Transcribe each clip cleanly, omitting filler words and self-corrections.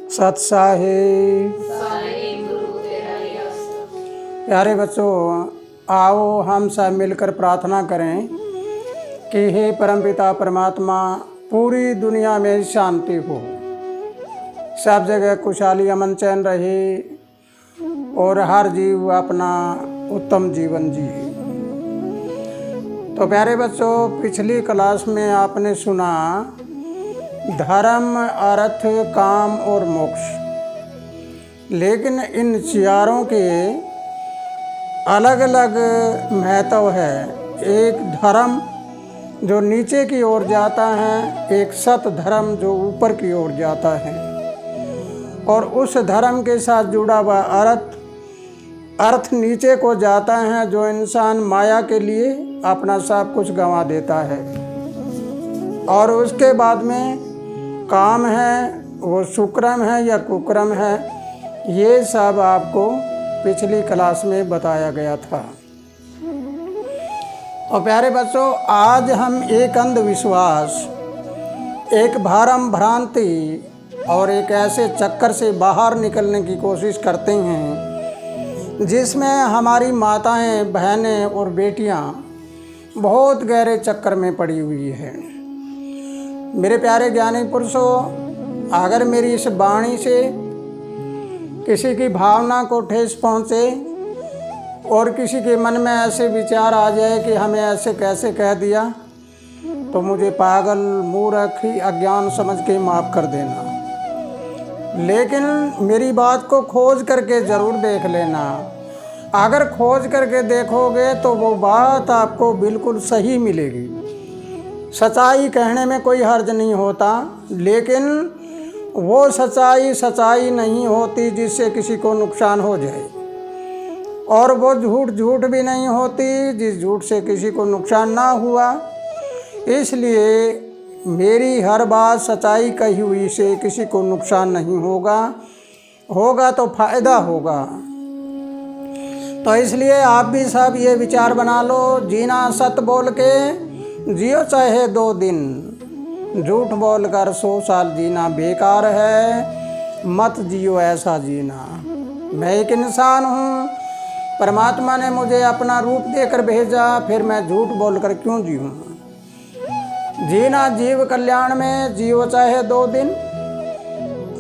सत्साहे। प्यारे बच्चों, आओ हम सब मिलकर प्रार्थना करें कि हे परमपिता परमात्मा, पूरी दुनिया में शांति हो, सब जगह खुशहाली अमन चैन रहे और हर जीव अपना उत्तम जीवन जिए। तो प्यारे बच्चों, पिछली क्लास में आपने सुना धर्म, अर्थ, काम और मोक्ष, लेकिन इन चारों के अलग अलग महत्व है। एक धर्म जो नीचे की ओर जाता है, एक सत धर्म जो ऊपर की ओर जाता है, और उस धर्म के साथ जुड़ा हुआ अर्थ नीचे को जाता है, जो इंसान माया के लिए अपना सब कुछ गंवा देता है। और उसके बाद में काम है, वो सुक्रम है या कुक्रम है, ये सब आपको पिछली क्लास में बताया गया था। और प्यारे बच्चों, आज हम एक अंधविश्वास, एक भ्रम भ्रांति और एक ऐसे चक्कर से बाहर निकलने की कोशिश करते हैं जिसमें हमारी माताएं, बहनें और बेटियां बहुत गहरे चक्कर में पड़ी हुई है। मेरे प्यारे ज्ञानी पुरुषों, अगर मेरी इस वाणी से किसी की भावना को ठेस पहुँचे और किसी के मन में ऐसे विचार आ जाए कि हमें ऐसे कैसे कह दिया, तो मुझे पागल, मूर्ख, अज्ञान समझ के माफ़ कर देना। लेकिन मेरी बात को खोज करके ज़रूर देख लेना। अगर खोज करके देखोगे तो वो बात आपको बिल्कुल सही मिलेगी। सच्चाई कहने में कोई हर्ज नहीं होता, लेकिन वो सच्चाई नहीं होती जिससे किसी को नुकसान हो जाए, और वो झूठ भी नहीं होती जिस झूठ से किसी को नुकसान ना हुआ। इसलिए मेरी हर बात सच्चाई कही हुई से किसी को नुकसान नहीं होगा तो फायदा होगा। तो इसलिए आप भी सब ये विचार बना लो, जीना सत बोल के जियो चाहे 2 दिन, झूठ बोलकर 100 साल जीना बेकार है, मत जियो ऐसा जीना। मैं एक इंसान हूँ, परमात्मा ने मुझे अपना रूप देकर भेजा, फिर मैं झूठ बोलकर क्यों जीऊँ? जीना जीव कल्याण में, जियो चाहे 2 दिन।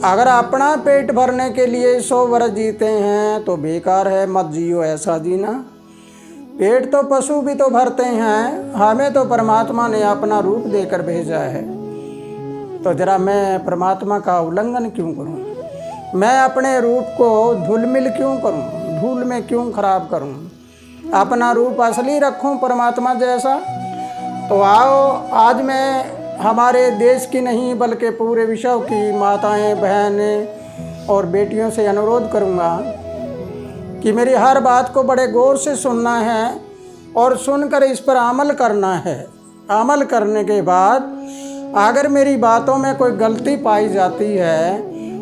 अगर अपना पेट भरने के लिए 100 वर्ष जीते हैं तो बेकार है, मत जियो ऐसा जीना। पेट तो पशु भी तो भरते हैं, हमें तो परमात्मा ने अपना रूप देकर भेजा है, तो जरा मैं परमात्मा का उल्लंघन क्यों करूं? मैं अपने रूप को धूलमिल क्यों करूं? धूल में क्यों खराब करूं? अपना रूप असली रखूं परमात्मा जैसा। तो आओ, आज मैं हमारे देश की नहीं बल्कि पूरे विश्व की माताएं, बहनें और बेटियों से अनुरोध करूंगा कि मेरी हर बात को बड़े गौर से सुनना है और सुनकर इस पर अमल करना है। अमल करने के बाद अगर मेरी बातों में कोई गलती पाई जाती है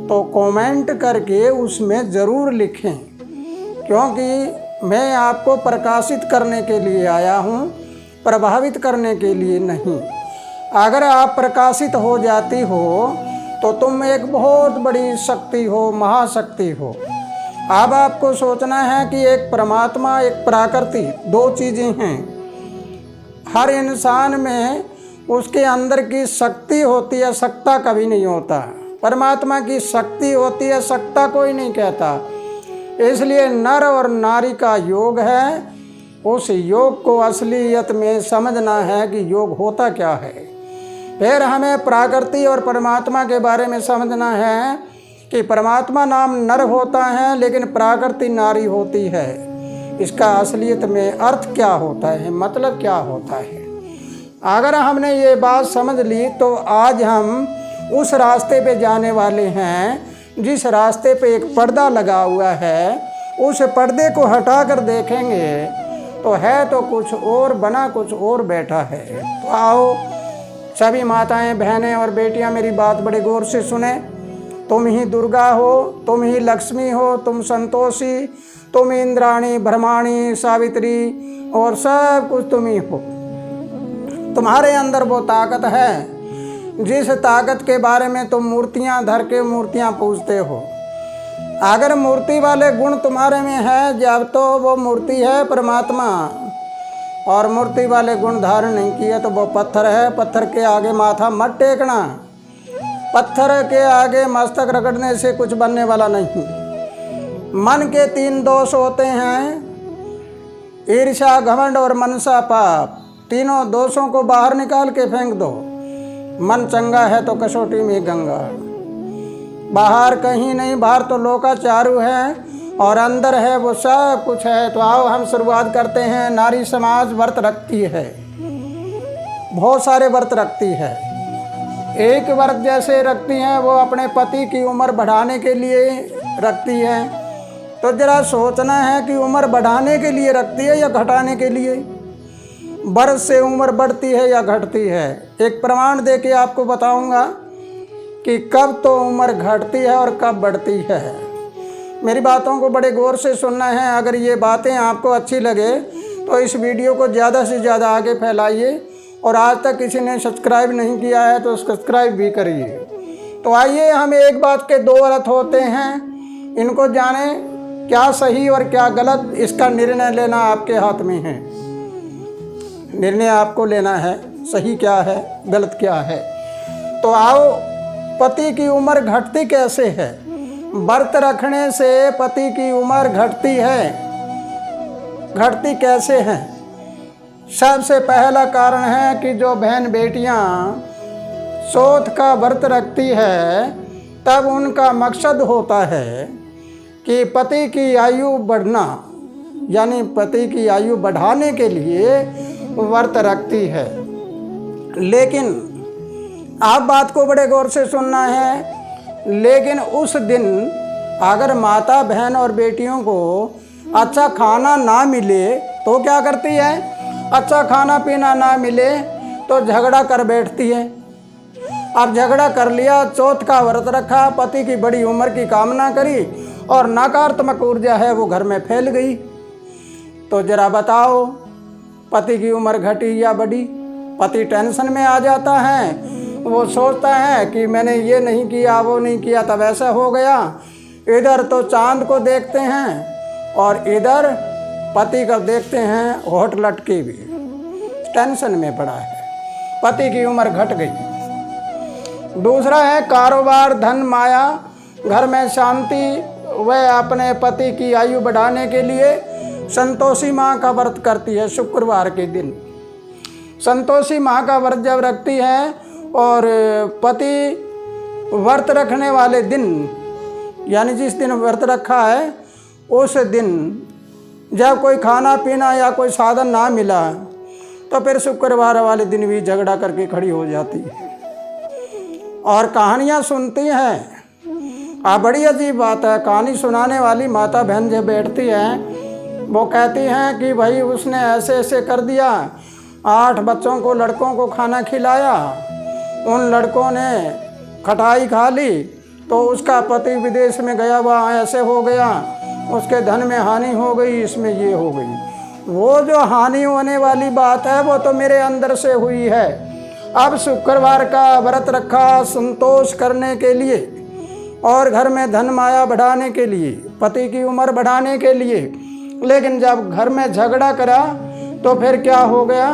तो कमेंट करके उसमें ज़रूर लिखें, क्योंकि मैं आपको प्रकाशित करने के लिए आया हूँ, प्रभावित करने के लिए नहीं। अगर आप प्रकाशित हो जाती हो तो तुम एक बहुत बड़ी शक्ति हो, महाशक्ति हो। अब आपको सोचना है कि एक परमात्मा, एक प्रकृति, 2 चीज़ें हैं। हर इंसान में उसके अंदर की शक्ति होती है, सत्ता कभी नहीं होता। परमात्मा की शक्ति होती है, सत्ता कोई नहीं कहता। इसलिए नर और नारी का योग है, उस योग को असलियत में समझना है कि योग होता क्या है। फिर हमें प्रकृति और परमात्मा के बारे में समझना है कि परमात्मा नाम नर होता है लेकिन प्रकृति नारी होती है। इसका असलियत में अर्थ क्या होता है, मतलब क्या होता है। अगर हमने ये बात समझ ली तो आज हम उस रास्ते पे जाने वाले हैं जिस रास्ते पे एक पर्दा लगा हुआ है। उस पर्दे को हटा कर देखेंगे तो है तो कुछ और, बना कुछ और बैठा है। तो आओ सभी माताएं, बहनें और बेटियां मेरी बात बड़े गौर से सुने। तुम ही दुर्गा हो, तुम ही लक्ष्मी हो, तुम संतोषी, तुम इंद्राणी, ब्रह्माणी, सावित्री और सब कुछ तुम ही हो। तुम्हारे अंदर वो ताकत है जिस ताकत के बारे में तुम मूर्तियां धर के मूर्तियां पूजते हो, अगर मूर्ति वाले गुण तुम्हारे में है जब तो वो मूर्ति है परमात्मा, और मूर्ति वाले गुण धारण नहीं किए तो वो पत्थर है। पत्थर के आगे माथा मत टेकना, पत्थर के आगे मस्तक रगड़ने से कुछ बनने वाला नहीं। मन के 3 दोष होते हैं, ईर्ष्या, घमंड और मनसा पाप। तीनों दोषों को बाहर निकाल के फेंक दो। मन चंगा है तो कसौटी में गंगा, बाहर कहीं नहीं, बाहर तो लोका चारू है और अंदर है वो सब कुछ है। तो आओ हम शुरुआत करते हैं। नारी समाज व्रत रखती है, बहुत सारे व्रत रखती है। एक व्रत जैसे रखती हैं वो अपने पति की उम्र बढ़ाने के लिए रखती है। तो जरा सोचना है कि उम्र बढ़ाने के लिए रखती है या घटाने के लिए। बरस से उम्र बढ़ती है या घटती है। एक प्रमाण दे के आपको बताऊंगा कि कब तो उम्र घटती है और कब बढ़ती है। मेरी बातों को बड़े गौर से सुनना है। अगर ये बातें आपको अच्छी लगे तो इस वीडियो को ज़्यादा से ज़्यादा आगे फैलाइए, और आज तक किसी ने सब्सक्राइब नहीं किया है तो सब्सक्राइब भी करिए। तो आइए, हम एक बात के 2 अर्थ होते हैं, इनको जाने क्या सही और क्या गलत। इसका निर्णय लेना आपके हाथ में है। निर्णय आपको लेना है, सही क्या है गलत क्या है। तो आओ, पति की उम्र घटती कैसे है? व्रत रखने से पति की उम्र घटती है। घटती कैसे है? सबसे पहला कारण है कि जो बहन बेटियां शोध का व्रत रखती है तब उनका मकसद होता है कि पति की आयु बढ़ना, यानी पति की आयु बढ़ाने के लिए व्रत रखती है। लेकिन आप बात को बड़े गौर से सुनना है। लेकिन उस दिन अगर माता बहन और बेटियों को अच्छा खाना ना मिले तो क्या करती है? अच्छा खाना पीना ना मिले तो झगड़ा कर बैठती है। अब झगड़ा कर लिया, चौथ का व्रत रखा, पति की बड़ी उम्र की कामना करी और नकारात्मक ऊर्जा है वो घर में फैल गई। तो जरा बताओ, पति की उम्र घटी या बढ़ी? पति टेंशन में आ जाता है, वो सोचता है कि मैंने ये नहीं किया, वो नहीं किया, तब ऐसा हो गया। इधर तो चांद को देखते हैं और इधर पति को देखते हैं होठ लटके भी। टेंशन में पड़ा है, पति की उम्र घट गई। दूसरा है कारोबार, धन, माया, घर में शांति। वह अपने पति की आयु बढ़ाने के लिए संतोषी माँ का व्रत करती है। शुक्रवार के दिन संतोषी माँ का व्रत जब रखती है और पति व्रत रखने वाले दिन, यानी जिस दिन व्रत रखा है उस दिन जब कोई खाना पीना या कोई साधन ना मिला तो फिर शुक्रवार वाले दिन भी झगड़ा करके खड़ी हो जाती है और कहानियाँ सुनती हैं। बड़ी अजीब बात है। कहानी सुनाने वाली माता बहन जब बैठती है वो कहती हैं कि भाई उसने ऐसे ऐसे कर दिया, 8 बच्चों को, लड़कों को खाना खिलाया, उन लड़कों ने खटाई खा ली तो उसका पति विदेश में गया, वहाँ ऐसे हो गया, उसके धन में हानि हो गई, इसमें ये हो गई। वो जो हानि होने वाली बात है वो तो मेरे अंदर से हुई है। अब शुक्रवार का व्रत रखा संतोष करने के लिए और घर में धन माया बढ़ाने के लिए, पति की उम्र बढ़ाने के लिए, लेकिन जब घर में झगड़ा करा तो फिर क्या हो गया?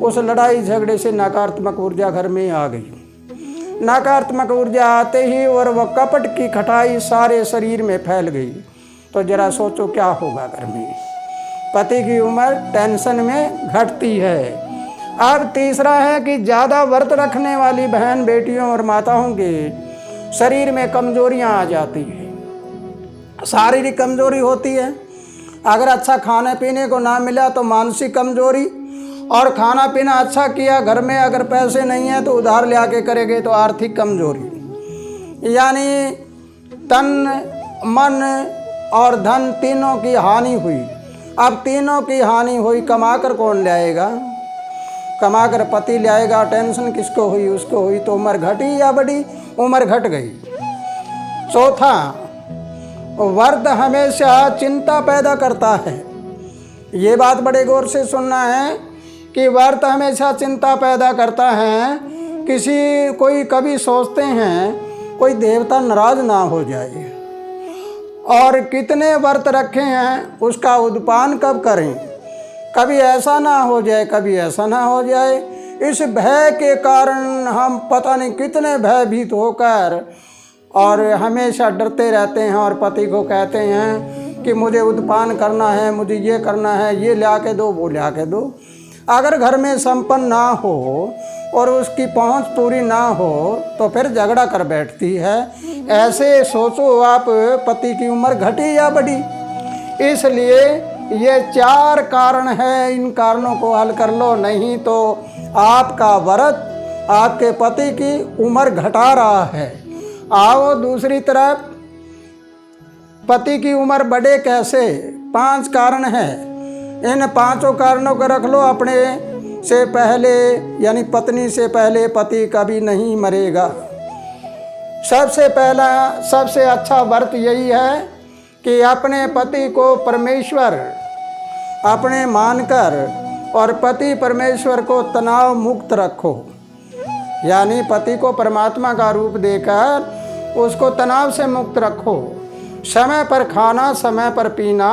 उस लड़ाई झगड़े से नकारात्मक ऊर्जा घर में आ गई। नकारात्मक ऊर्जा आते ही और वह कपट की खटाई सारे शरीर में फैल गई। तो जरा सोचो क्या होगा घर में। पति की उम्र टेंशन में घटती है। अब तीसरा है कि ज़्यादा व्रत रखने वाली बहन बेटियों और माताओं के शरीर में कमजोरियां आ जाती है। शारीरिक कमजोरी होती है। अगर अच्छा खाने पीने को ना मिला तो मानसिक कमजोरी, और खाना पीना अच्छा किया, घर में अगर पैसे नहीं है तो उधार ले आके करेंगे तो आर्थिक कमजोरी, यानी तन, मन और धन तीनों की हानि हुई। अब तीनों की हानि हुई, कमाकर कौन लाएगा? कमाकर पति लाएगा, टेंशन किसको हुई? उसको हुई। तो उम्र घटी या बढ़ी? उम्र घट गई। चौथा, व्रत हमेशा चिंता पैदा करता है। ये बात बड़े गौर से सुनना है कि व्रत हमेशा चिंता पैदा करता है। कोई कभी सोचते हैं कोई देवता नाराज ना हो जाए, और कितने व्रत रखे हैं उसका उद्पान कब करें, कभी ऐसा ना हो जाए, कभी ऐसा ना हो जाए। इस भय के कारण हम पता नहीं कितने भयभीत होकर और हमेशा डरते रहते हैं, और पति को कहते हैं कि मुझे उद्पान करना है, मुझे ये करना है, ये ला के दो, वो ला के दो। अगर घर में संपन्न ना हो और उसकी पहुंच पूरी ना हो तो फिर झगड़ा कर बैठती है। ऐसे सोचो आप, पति की उम्र घटी या बढ़ी। इसलिए ये 4 कारण है, इन कारणों को हल कर लो, नहीं तो आपका व्रत आपके पति की उम्र घटा रहा है। आओ दूसरी तरफ, पति की उम्र बढ़े कैसे? 5 कारण है। इन 5 कारणों को रख लो। अपने से पहले यानी पत्नी से पहले पति कभी नहीं मरेगा। सबसे पहला सबसे अच्छा व्रत यही है कि अपने पति को परमेश्वर अपने मानकर और पति परमेश्वर को तनाव मुक्त रखो, यानी पति को परमात्मा का रूप देकर उसको तनाव से मुक्त रखो। समय पर खाना, समय पर पीना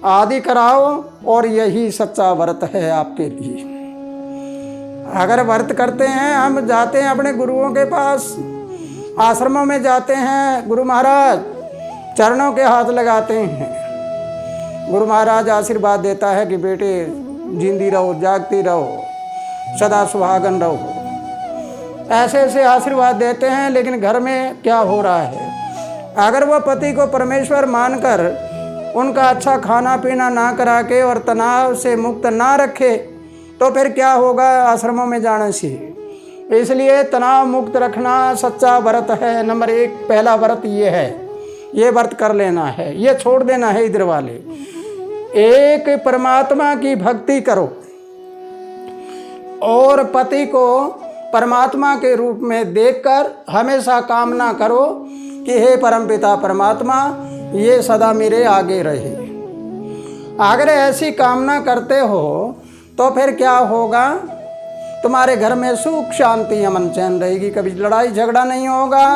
आदि कराओ, और यही सच्चा व्रत है आपके लिए। अगर व्रत करते हैं, हम जाते हैं अपने गुरुओं के पास, आश्रमों में जाते हैं, गुरु महाराज चरणों के हाथ लगाते हैं, गुरु महाराज आशीर्वाद देता है कि बेटे जिंदी रहो, जागती रहो, सदा सुहागन रहो। ऐसे ऐसे आशीर्वाद देते हैं, लेकिन घर में क्या हो रहा है? अगर वो पति को परमेश्वर मानकर उनका अच्छा खाना पीना ना करा के और तनाव से मुक्त ना रखे तो फिर क्या होगा आश्रमों में जाने से। इसलिए तनाव मुक्त रखना सच्चा व्रत है। नंबर 1 पहला व्रत ये है, ये व्रत कर लेना है, ये छोड़ देना है इधर वाले। एक परमात्मा की भक्ति करो और पति को परमात्मा के रूप में देखकर हमेशा कामना करो कि हे परमपिता परमात्मा, ये सदा मेरे आगे रहे। अगर ऐसी कामना करते हो तो फिर क्या होगा? तुम्हारे घर में सुख शांति अमन चैन रहेगी, कभी लड़ाई झगड़ा नहीं होगा,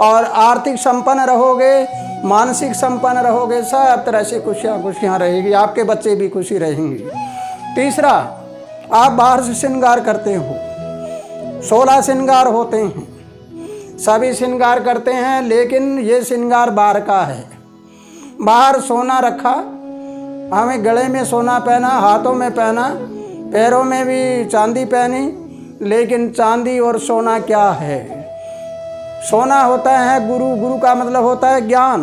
और आर्थिक संपन्न रहोगे, मानसिक संपन्न रहोगे, सब तरह से खुशियाँ रहेगी, आपके बच्चे भी खुशी रहेंगे। तीसरा, आप बाहर से श्रृंगार करते हो, 16 श्रृंगार होते हैं, सभी श्रृंगार करते हैं, लेकिन ये श्रृंगार बाहर का है। बाहर सोना रखा, हमें गले में सोना पहना, हाथों में पहना, पैरों में भी चांदी पहनी, लेकिन चांदी और सोना क्या है? सोना होता है गुरु, गुरु का मतलब होता है ज्ञान,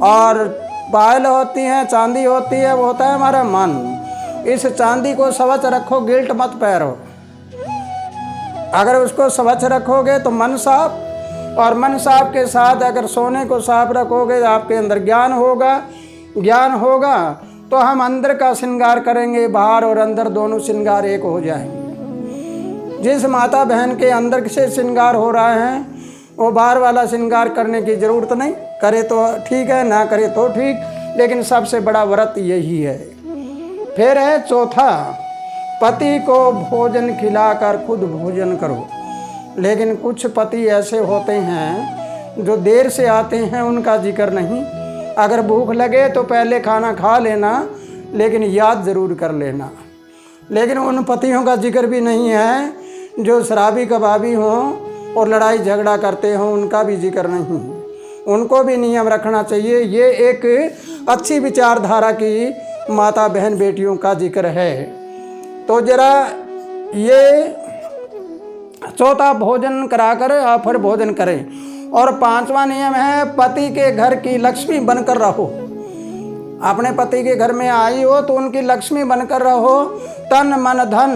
और पायल होती है, चांदी होती है, वो होता है हमारा मन। इस चांदी को स्वच्छ रखो, गिल्ट मत पैरो। अगर उसको स्वच्छ रखोगे तो मन साफ, और मन साफ के साथ अगर सोने को साफ रखोगे आपके अंदर ज्ञान होगा। ज्ञान होगा तो हम अंदर का श्रृंगार करेंगे, बाहर और अंदर दोनों श्रृंगार एक हो जाएंगे। जिस माता बहन के अंदर से श्रृंगार हो रहा है वो बाहर वाला श्रृंगार करने की ज़रूरत नहीं, करे तो ठीक है, ना करे तो ठीक, लेकिन सबसे बड़ा व्रत यही है। फिर है चौथा, पति को भोजन खिलाकर खुद भोजन करो। लेकिन कुछ पति ऐसे होते हैं जो देर से आते हैं, उनका जिक्र नहीं। अगर भूख लगे तो पहले खाना खा लेना, लेकिन याद ज़रूर कर लेना। लेकिन उन पतियों का जिक्र भी नहीं है जो शराबी कबाबी हों और लड़ाई झगड़ा करते हों, उनका भी जिक्र नहीं। उनको भी नियम रखना चाहिए। ये एक अच्छी विचारधारा की माता बहन बेटियों का जिक्र है। तो जरा ये चौथा भोजन कराकर आप फिर भोजन करें। और 5वां नियम है, पति के घर की लक्ष्मी बनकर रहो। अपने पति के घर में आई हो तो उनकी लक्ष्मी बनकर रहो। तन मन धन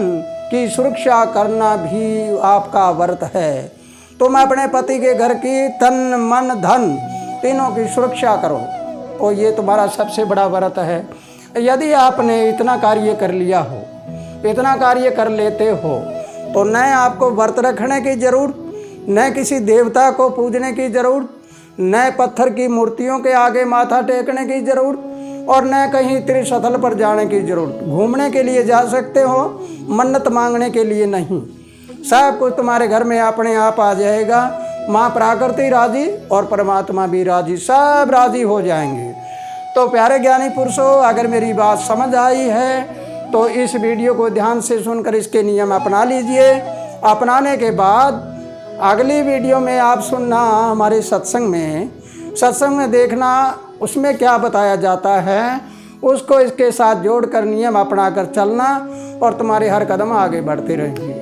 की सुरक्षा करना भी आपका व्रत है। तुम अपने पति के घर की तन मन धन तीनों की सुरक्षा करो, तो ये तुम्हारा सबसे बड़ा व्रत है। यदि आपने इतना कार्य कर लिया हो, इतना कार्य कर लेते हो, तो न आपको व्रत रखने की जरूरत, न किसी देवता को पूजने की जरूरत, न पत्थर की मूर्तियों के आगे माथा टेकने की जरूरत, और न कहीं त्रिशतल पर जाने की जरूरत। घूमने के लिए जा सकते हो, मन्नत मांगने के लिए नहीं। सब कुछ तुम्हारे घर में अपने आप आ जाएगा। माँ प्रकृति राजी और परमात्मा भी राजी, सब राजी हो जाएंगे। तो प्यारे ज्ञानी पुरुषों, अगर मेरी बात समझ आई है तो इस वीडियो को ध्यान से सुनकर इसके नियम अपना लीजिए। अपनाने के बाद अगली वीडियो में आप सुनना हमारे सत्संग में देखना, उसमें क्या बताया जाता है, उसको इसके साथ जोड़कर नियम अपना कर चलना और तुम्हारे हर कदम आगे बढ़ते रहेंगे।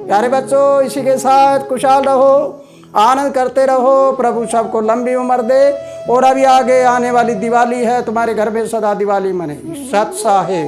प्यारे बच्चों, इसी के साथ खुशहाल रहो, आनंद करते रहो, प्रभु सबको लंबी उम्र दे। और अभी आगे आने वाली दिवाली है, तुम्हारे घर में सदा दिवाली मने। सत साहे।